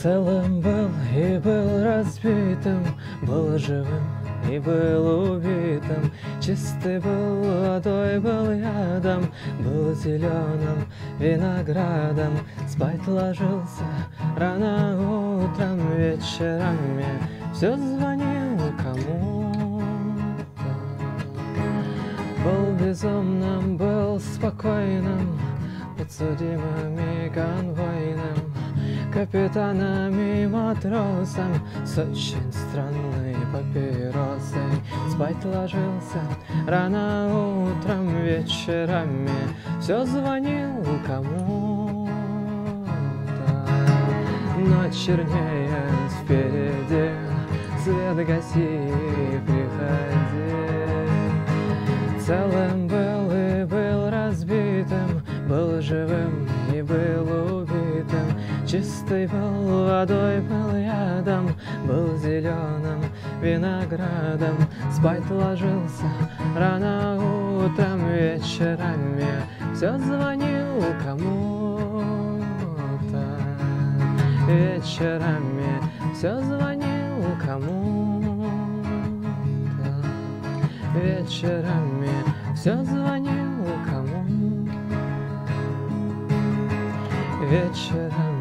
Целым был и был разбитым, был живым и был убитым. Чистый был водой, был ядом, был зеленым виноградом. Спать ложился рано утром, вечерами все звонил кому-то. Был безумным, был спокойным, подсудимым и конвойным, капитаном и матросом с очень странной папиросой. Спать ложился рано утром, вечерами все звонил кому-то. Ночь чернеет впереди, свет гаси, приходи. Целым был и был разбитым, был живым и был убитым. Чистой был водой, был ядом, был зеленым виноградом. Спать ложился рано утром, вечерами все звонил кому-то. Вечерами все звонил кому-то. Вечерами все звонил кому-то. Вечерами